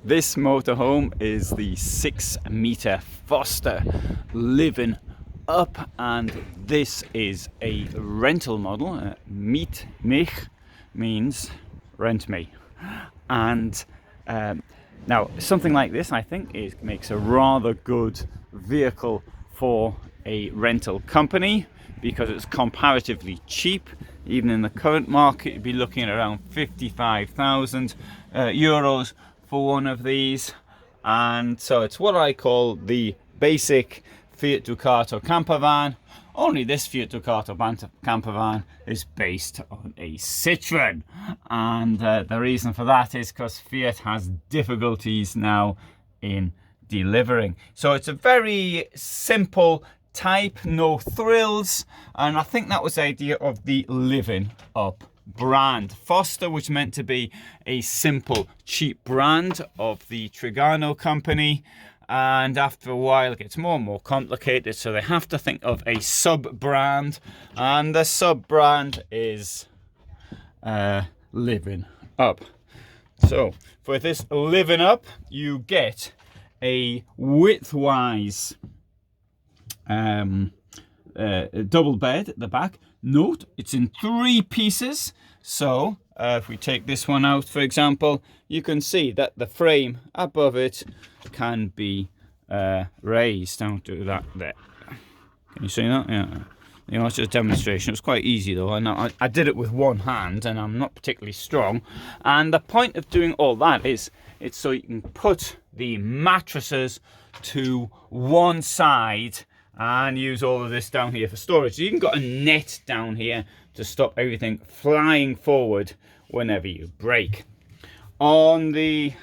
This motorhome is the 6-meter Forster Livin Up, and this is a rental model. Miet mich means rent me, and now something like this I think makes a rather good vehicle for a rental company because it's comparatively cheap. Even in the current market, you'd be looking at around 55,000 euros for one of these, and so it's what I call the basic Fiat Ducato campervan. Only this Fiat Ducato campervan is based on a Citroen, and the reason for that is because Fiat has difficulties now in delivering. So it's a very simple type, no thrills, and I think that was the idea of the Livin Up brand. Forster was meant to be a simple, cheap brand of the Trigano company, and after a while it gets more and more complicated, so they have to think of a sub-brand, and the sub-brand is Livin Up. So for this Livin Up, you get a widthwise double bed at the back. Note, it's in 3 pieces, so if we take this one out, for example, you can see that the frame above it can be raised. Don't do that there. Can you see that? Yeah. You know, it's just a demonstration. It's quite easy though. I did it with one hand, and I'm not particularly strong. And the point of doing all that is it's so you can put the mattresses to one side and use all of this down here for storage. You even got a net down here to stop everything flying forward whenever you brake. On this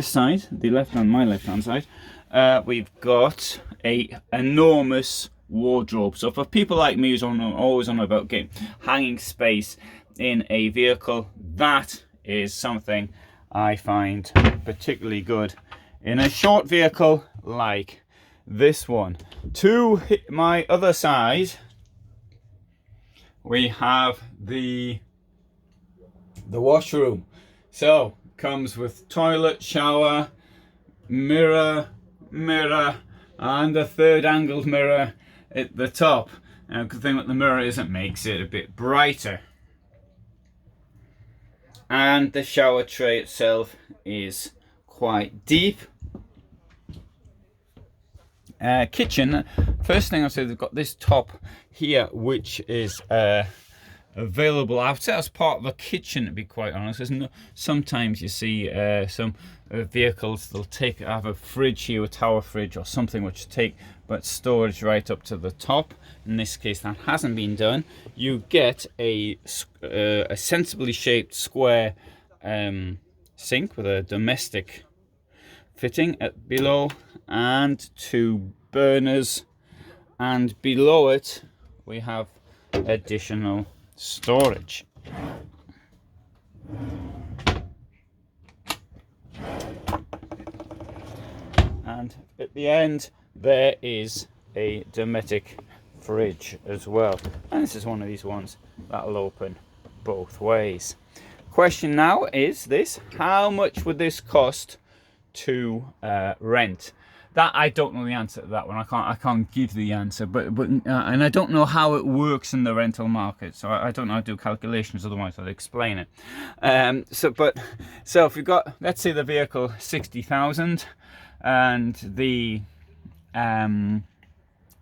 side, my left hand side, we've got a enormous wardrobe. So for people like me who's always on about getting hanging space in a vehicle, that is something I find particularly good in a short vehicle like this one. To my other side, we have the washroom. So comes with toilet, shower, mirror, and a third angled mirror at the top. Now, the thing with the mirror is it makes it a bit brighter. And the shower tray itself is quite deep. Kitchen, first thing I'll say, they've got this top here have is available outside as part of a kitchen, to be quite honest. Sometimes you see some vehicles, they'll have a fridge here, a tower fridge or something, which take but storage right up to the top. In this case that hasn't been done. You get a sensibly shaped square sink with a domestic fitting at below, and 2 burners, and below it we have additional storage. And at the end there is a domestic fridge as well, and this is one of these ones that'll open both ways. Question now is this: how much would this cost to rent? That I don't know the answer to that one. I can't give the answer, but and I don't know how it works in the rental market, so I don't know how to do calculations, otherwise I'd explain it. So if you've got, let's say, the vehicle 60,000, and the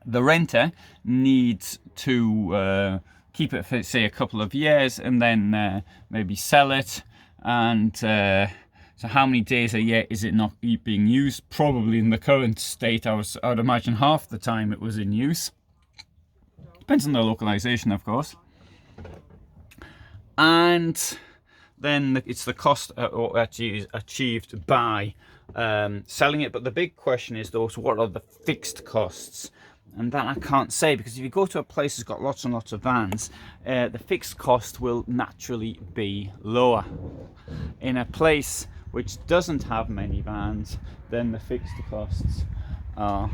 renter needs to keep it for, say, a couple of years, and then maybe sell it, and so how many days a year is it not being used? Probably in the current state, I would imagine half the time it was in use. Depends on the localization, of course. And then it's the cost achieved by selling it. But the big question is, though, so what are the fixed costs? And that I can't say, because if you go to a place that's got lots and lots of vans, the fixed cost will naturally be lower. In a place which doesn't have many vans, then the fixed costs are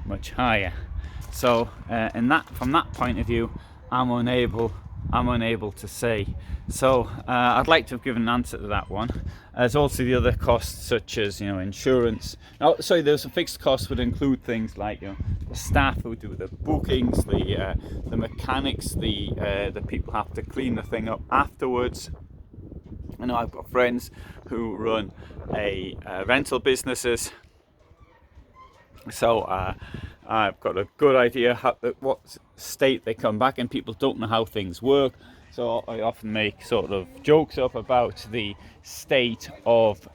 much higher. So from that point of view, I'm unable to say. So I'd like to have given an answer to that one. There's also the other costs, such as insurance. Oh, sorry, there's a fixed cost would include things like the staff who do the bookings, the mechanics, the people have to clean the thing up afterwards. I know I've got friends who run rental businesses, so I've got a good idea what state they come back in. People don't know how things work, so I often make sort of jokes up about the state of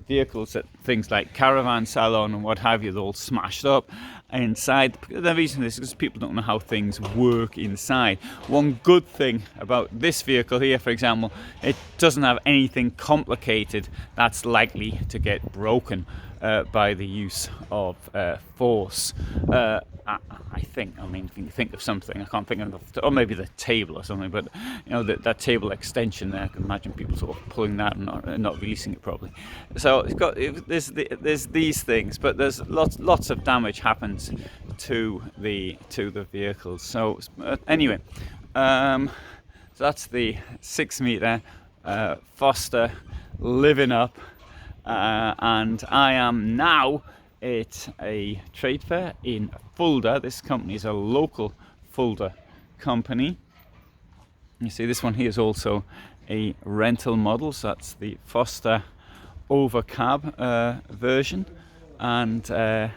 vehicles at things like caravan salon and what have you. They're all smashed up inside. The reason is because people don't know how things work inside. One good thing about this vehicle here, for example, it doesn't have anything complicated that's likely to get broken by the use of force. I think, I mean, if you think of something, I can't think of, or maybe the table or something, but that table extension there, I can imagine people sort of pulling that and not releasing it properly. So there's these things, but there's lots of damage happens to the vehicles. So anyway, so that's the 6 meter Forster Livin Up, and I am now at a trade fair in Fulda. This company is a local Fulda company. You see, this one here is also a rental model, so that's the Forster overcab version, and a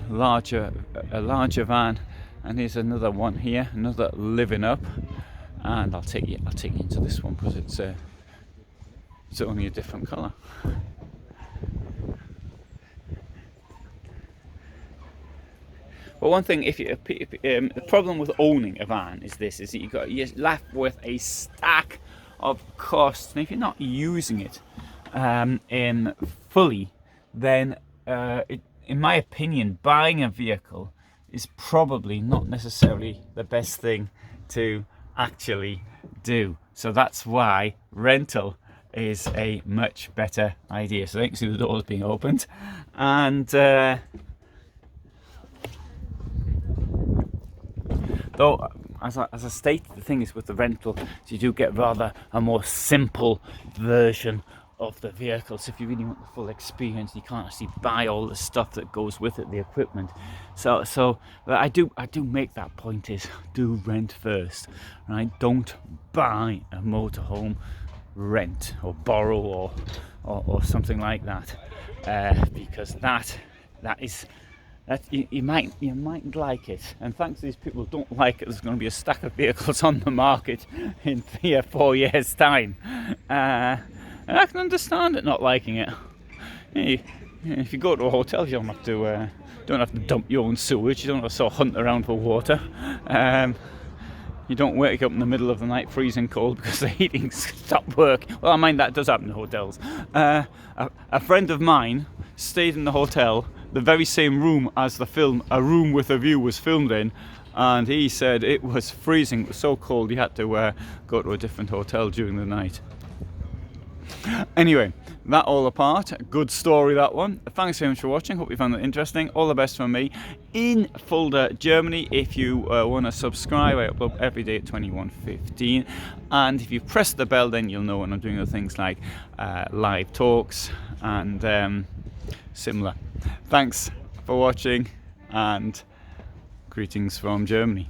larger van. And here's another one here, another Livin Up, and I'll take you into this one because it's only a different colour. Well, one thing, the problem with owning a van is this: is that you're left with a stack of costs, and if you're not using it fully, then in my opinion, buying a vehicle is probably not necessarily the best thing to actually do. So that's why rental is a much better idea. So you can see the doors being opened, and though, as I stated, the thing is with the rental, so you do get rather a more simple version of the vehicle. So if you really want the full experience, you can't actually buy all the stuff that goes with it, the equipment. So I do make that point: is do rent first, right? Don't buy a motorhome, rent or borrow or something like that, because that you might like it, and thanks to these people who don't like it, there's going to be a stack of vehicles on the market in 3 or 4 years' time, and I can understand it not liking it. If you go to a hotel, you don't have to dump your own sewage. You don't have to sort of hunt around for water. You don't wake up in the middle of the night freezing cold because the heating stopped work. Well, I mind that does happen in hotels. A friend of mine stayed in the hotel, the very same room as the film A Room with a View was filmed in, and he said it was freezing. It was so cold he had to go to a different hotel during the night. Anyway, that all apart, good story, that one. Thanks very much for watching. Hope you found that interesting. All the best from me in Fulda, Germany. If you want to subscribe, I upload every day at 21:15, and if you press the bell, then you'll know when I'm doing other things like live talks and similar. Thanks for watching, and greetings from Germany.